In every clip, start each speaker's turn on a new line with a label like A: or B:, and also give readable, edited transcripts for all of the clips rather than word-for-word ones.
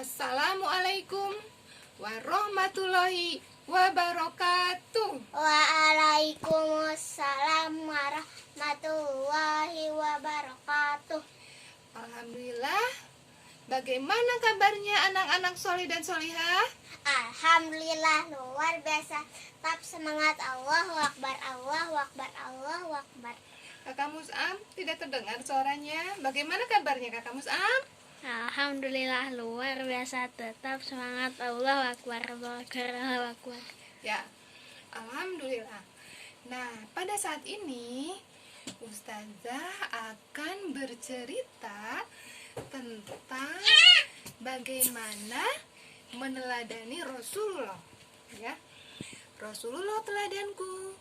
A: Assalamualaikum warahmatullahi wabarakatuh.
B: Waalaikumsalam warahmatullahi wabarakatuh.
A: Alhamdulillah. Bagaimana kabarnya anak-anak solih dan solihah?
B: Alhamdulillah luar biasa. Tetap semangat. Allahu Akbar, Allahu Akbar, Allahu Akbar.
A: Kakak Mus'ab tidak terdengar suaranya. Bagaimana kabarnya Kakak Mus'ab?
B: Alhamdulillah luar biasa. Tetap semangat. Allahu Akbar, Allahu Akbar.
A: Ya, Alhamdulillah. Nah, pada saat ini Ustazah akan bercerita tentang bagaimana meneladani Rasulullah. Ya, Rasulullah teladanku,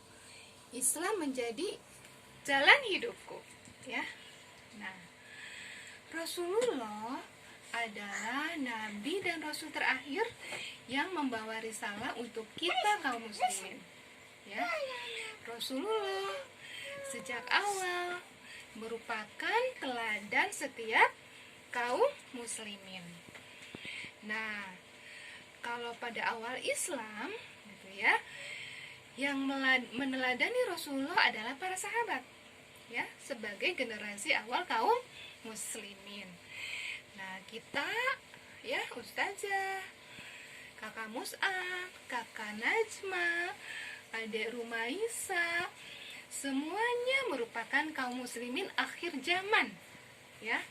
A: Islam menjadi jalan hidupku. Ya, nah, Rasulullah adalah nabi dan rasul terakhir yang membawa risalah untuk kita kaum muslimin. Ya, Rasulullah sejak awal merupakan teladan setiap kaum muslimin. Nah, kalau pada awal Islam, gitu ya, yang meneladani Rasulullah adalah para sahabat, ya, sebagai generasi awal kaum muslimin. Nah, kita, ya, Ustazah, Kakak Mus'ab, Kakak Najma, Adek Rumaisa, semuanya merupakan kaum muslimin akhir zaman, ya.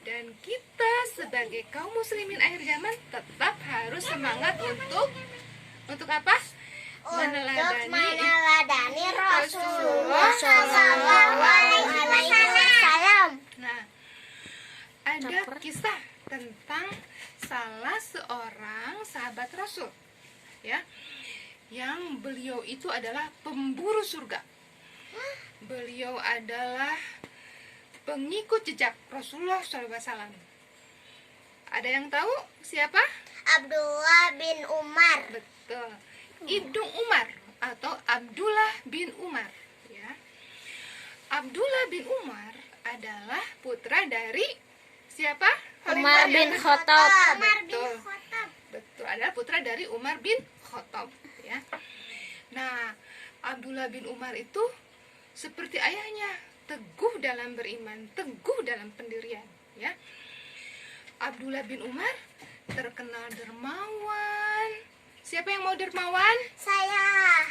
A: Dan kita sebagai kaum muslimin akhir zaman tetap harus semangat untuk apa?
B: Meneladani Rasulullah sallallahu alaihi wasallam.
A: Nah, ada kisah tentang salah seorang sahabat Rasul, ya, yang beliau itu adalah pemburu surga. Beliau adalah pengikut jejak Rasulullah SAW. Ada yang tahu siapa?
B: Abdullah bin Umar.
A: Betul, Ibnu Umar atau Abdullah bin Umar, ya. Abdullah bin Umar adalah putra dari siapa?
B: Umar bin Khattab.
A: Betul, adalah putra dari Umar bin Khattab, ya. Nah, Abdullah bin Umar itu seperti ayahnya, teguh dalam beriman, teguh dalam pendirian, ya. Abdullah bin Umar terkenal dermawan. Siapa yang mau dermawan?
B: Saya.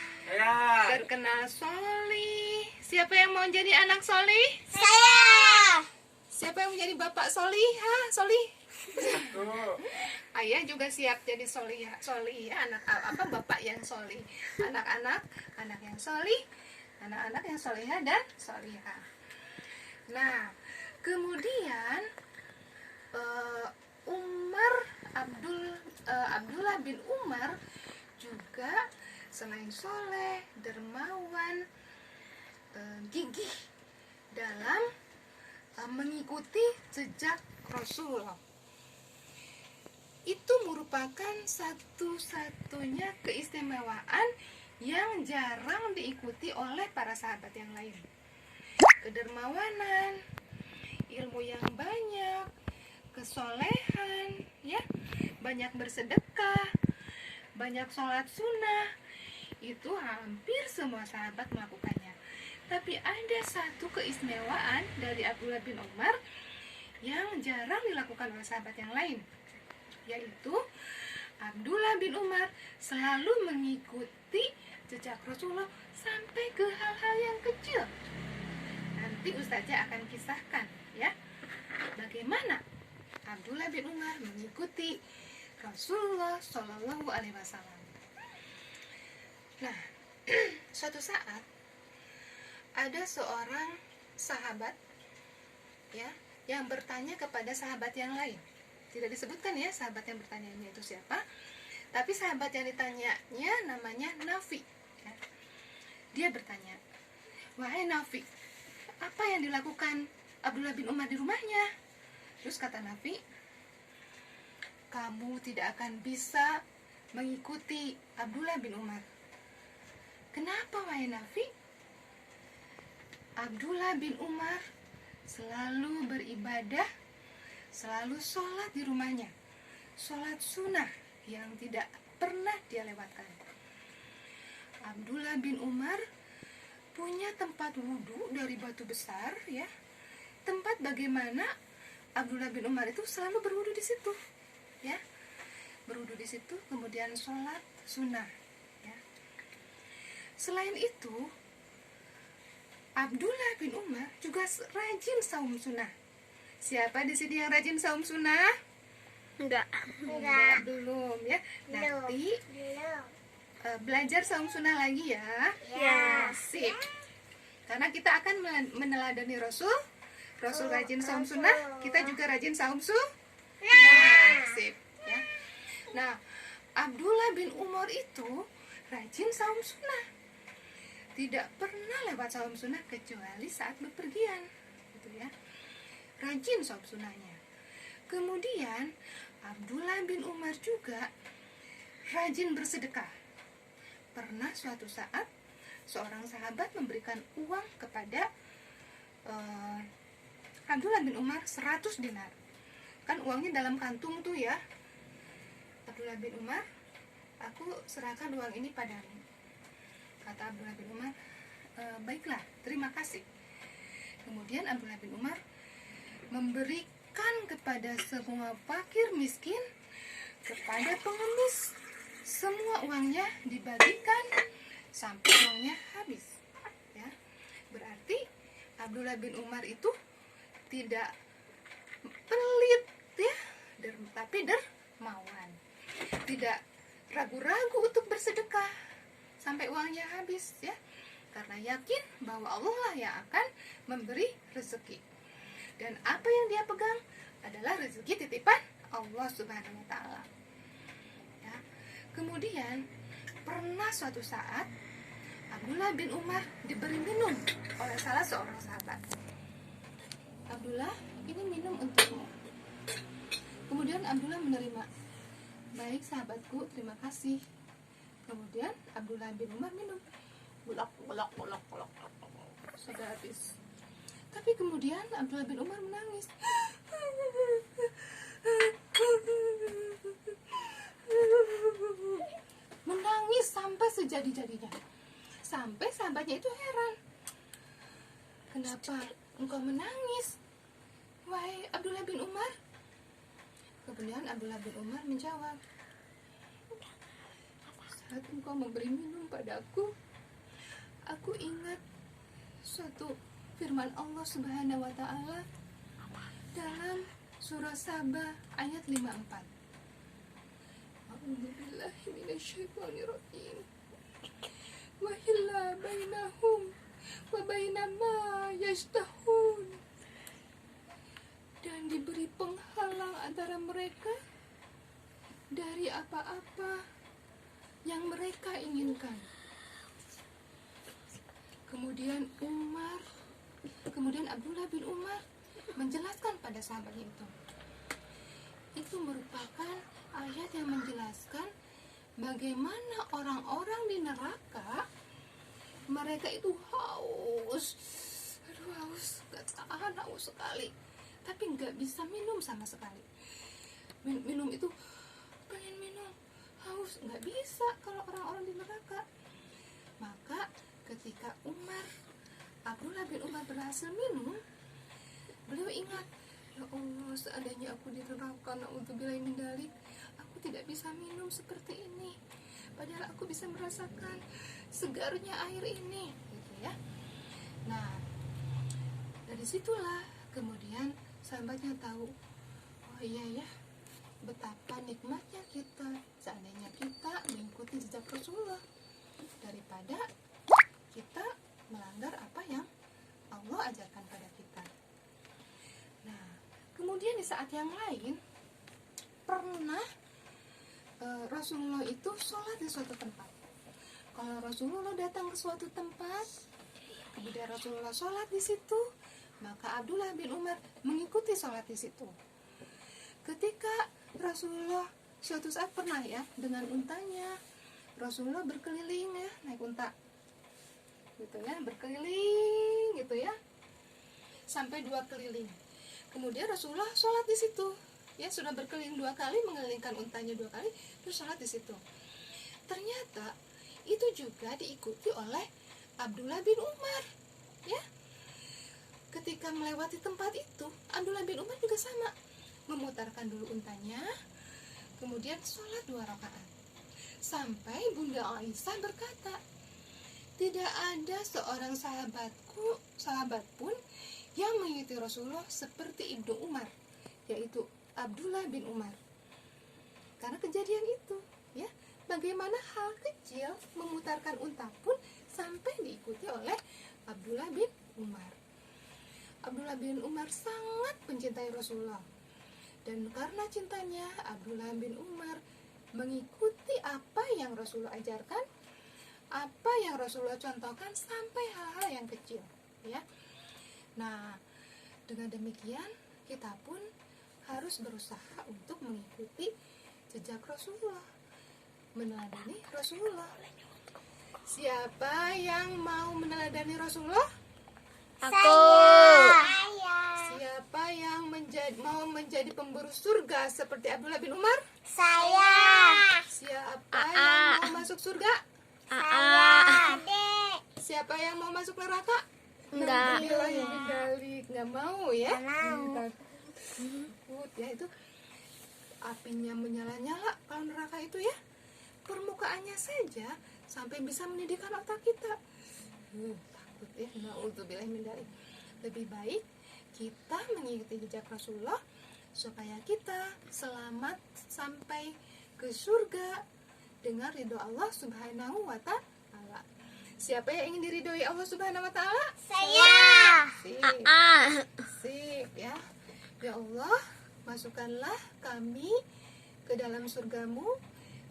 A: Terkenal solih. Siapa yang mau jadi anak solih?
B: Saya.
A: Siapa yang menjadi bapak solih? Solih. Ayah juga siap jadi solih, anak apa, bapak yang solih, anak-anak yang solih, anak-anak yang solihah dan solihah. Nah, kemudian Abdullah bin Umar juga selain soleh, dermawan, gigih dalam mengikuti jejak Rasulullah. Itu merupakan satu-satunya keistimewaan yang jarang diikuti oleh para sahabat yang lain. Kedermawanan, ilmu yang banyak, kesolehan, ya, banyak bersedekah, banyak sholat sunnah, itu hampir semua sahabat melakukannya. Tapi ada satu keistimewaan dari Abdullah bin Umar yang jarang dilakukan oleh sahabat yang lain, yaitu Abdullah bin Umar selalu mengikuti jejak Rasulullah sampai ke hal-hal yang kecil. Nanti Ustazah akan kisahkan, ya, bagaimana Abdullah bin Umar mengikuti Rasulullah Shallallahu Alaihi Wasallam. Nah, suatu saat ada seorang sahabat, ya, yang bertanya kepada sahabat yang lain. Tidak disebutkan, ya, sahabat yang bertanyanya itu siapa, tapi sahabat yang ditanyanya namanya Nafi, ya. Dia bertanya, "Wahai Nafi, apa yang dilakukan Abdullah bin Umar di rumahnya?" Terus kata Nafi, "Kamu tidak akan bisa mengikuti Abdullah bin Umar." Kenapa, wahai Nafi? Abdullah bin Umar selalu beribadah, selalu sholat di rumahnya. sholat sunnah yang tidak pernah dia lewatkan. Abdullah bin Umar punya tempat wudhu dari batu besar, ya. Tempat bagaimana Abdullah bin Umar itu selalu berwudhu di situ, ya. Berwudhu di situ, kemudian sholat sunnah, ya. Selain itu, Abdullah bin Umar juga rajin saum sunnah. Siapa di sini yang rajin saum sunnah?
B: Enggak.
A: Belum, ya. Nanti
B: Belum.
A: belajar saum sunnah lagi ya.
B: Ya.
A: Sip. Karena kita akan meneladani Rasul rajin saum sunnah, kita juga rajin saum sunnah. Sip, ya. Nah, Abdullah bin Umar itu rajin saum sunnah. Tidak pernah lewat saum sunnah kecuali saat bepergian, gitu ya. Rajin saum sunnahnya. Kemudian Abdullah bin Umar juga rajin bersedekah. Pernah suatu saat seorang sahabat memberikan uang kepada Abdullah bin Umar 100 dinar. Kan uangnya dalam kantung tuh ya. Abdullah bin Umar, aku serahkan uang ini padamu. Kata Abdullah bin Umar, baiklah, terima kasih. Kemudian Abdullah bin Umar memberikan kepada semua fakir miskin, kepada pengemis. Semua uangnya dibagikan sampai uangnya habis, ya. Berarti Abdullah bin Umar itu tidak pelit, ya, tapi dermawan. Tidak ragu-ragu untuk bersedekah sampai uangnya habis, ya. Karena yakin bahwa Allah lah yang akan memberi rezeki. Dan apa yang dia pegang adalah rezeki titipan Allah Subhanahu wa taala. Ya. Kemudian pernah suatu saat Abdullah bin Umar diberi minum oleh salah seorang sahabat. Abdullah, ini minum untukmu. Kemudian Abdullah menerima. Baik sahabatku, terima kasih. Kemudian Abdullah bin Umar minum. Bulak. Sudah habis. Tapi kemudian Abdullah bin Umar menangis. Menangis sampai sejadi-jadinya. Sampai sahabatnya itu heran. Kenapa engkau menangis, wahai Abdullah bin Umar? Kemudian Abdullah bin Umar menjawab, saat engkau memberi minum padaku, aku ingat suatu firman Allah Subhanahu wa taala dalam surah Saba ayat 54. A'udzubillahi minasyaitonirrajim. Wa hilla bainahum wa baina ma yashtahun. Dan diberi penghalang antara mereka dari apa-apa yang mereka inginkan. Kemudian Abdullah bin Umar menjelaskan pada sahabatnya itu merupakan ayat yang menjelaskan bagaimana orang-orang di neraka, mereka itu haus, gak tahan, haus sekali, tapi gak bisa minum sama sekali. Minum itu pengen minum, haus, gak bisa kalau orang-orang di neraka. Maka ketika Abdullah bin Umar berhasil minum, beliau ingat, ya Allah, seandainya aku di neraka, na'udzubillahi min dzalik, aku tidak bisa minum seperti ini, padahal aku bisa merasakan segarnya air ini, gitu ya. Nah, dari situlah kemudian sahabatnya tahu, oh iya ya, betapa nikmatnya kita seandainya kita mengikuti jejak Rasulullah daripada kita melanggar apa yang Allah ajarkan pada kita. Nah, kemudian di saat yang lain pernah Rasulullah itu sholat di suatu tempat. Kalau Rasulullah datang ke suatu tempat, kemudian Rasulullah sholat di situ, maka Abdullah bin Umar mengikuti sholat di situ. Ketika Rasulullah suatu saat pernah ya dengan untanya, Rasulullah berkeliling ya, naik unta gitu ya, berkeliling gitu ya, sampai 2 keliling. Kemudian Rasulullah sholat di situ ya sudah berkeliling 2 kali, mengelilingkan untanya 2 kali, terus sholat di situ. Ternyata itu juga diikuti oleh Abdullah bin Umar, ya. Ketika melewati tempat itu, Abdullah bin Umar juga sama, memutarkan dulu untanya, kemudian sholat 2 rakaat. Sampai Bunda Aisyah berkata, tidak ada seorang sahabat pun yang mengikuti Rasulullah seperti Ibnu Umar, yaitu Abdullah bin Umar. Karena kejadian itu, ya, bagaimana hal kecil memutarkan unta pun sampai diikuti oleh Abdullah bin Umar. Abdullah bin Umar sangat mencintai Rasulullah, dan karena cintanya Abdullah bin Umar mengikuti apa yang Rasulullah ajarkan, apa yang Rasulullah contohkan, sampai hal-hal yang kecil, ya. Nah, dengan demikian kita pun harus berusaha untuk mengikuti jejak Rasulullah, meneladani Rasulullah. Siapa yang mau meneladani Rasulullah?
C: Aku.
B: Saya.
A: Siapa yang mau menjadi pemburu surga seperti Abdullah bin Umar?
B: Saya.
A: Siapa yang mau masuk surga?
B: Saya. Adek.
A: Siapa yang mau masuk neraka?
C: Enggak.
A: Nggak mau, ya?
B: Nggak mau.
A: Takut, ya, itu apinya menyala-nyala kalau neraka itu, ya. Permukaannya saja sampai bisa mendidihkan otak kita. Takut, ya. Na'udzubillah min dzalik. Lebih baik kita mengikuti jejak Rasulullah supaya kita selamat sampai ke surga dengan ridho Allah Subhanahu wa Ta'ala. Siapa yang ingin diridhoi Allah Subhanahu wa Ta'ala?
B: Saya.
A: Sip, sip, ya. Ya Allah, masukkanlah kami ke dalam surgamu,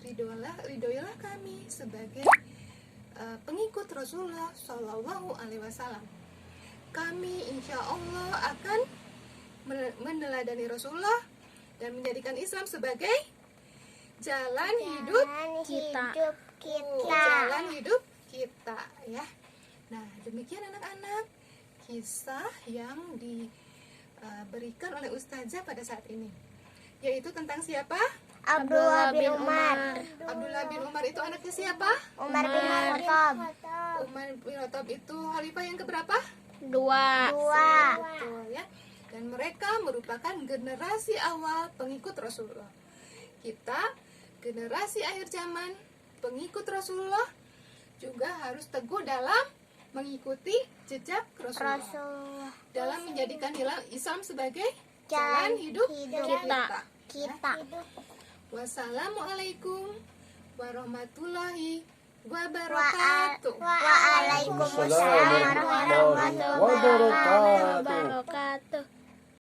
A: ridhoilah kami sebagai pengikut Rasulullah Shallallahu Alaihi Wasallam. Kami insya Allah akan meneladani Rasulullah dan menjadikan Islam sebagai jalan hidup
B: kita.
A: jalan hidup kita, ya. Nah, demikian anak-anak kisah yang diberikan oleh Ustazah pada saat ini, yaitu tentang siapa?
B: Abdullah bin Umar.
A: Abdullah bin Umar itu anaknya siapa?
B: Umar bin Khattab.
A: Umar bin Khattab itu khalifah yang keberapa?
C: 2.
A: Betul, ya. Dan mereka merupakan generasi awal pengikut Rasulullah. Kita generasi akhir zaman pengikut Rasulullah juga harus teguh dalam mengikuti jejak Rasulullah, dalam menjadikan Islam sebagai jalan hidup
B: kita.
A: Wassalamualaikum warahmatullahi wabarakatuh.
B: Waalaikumsalam warahmatullahi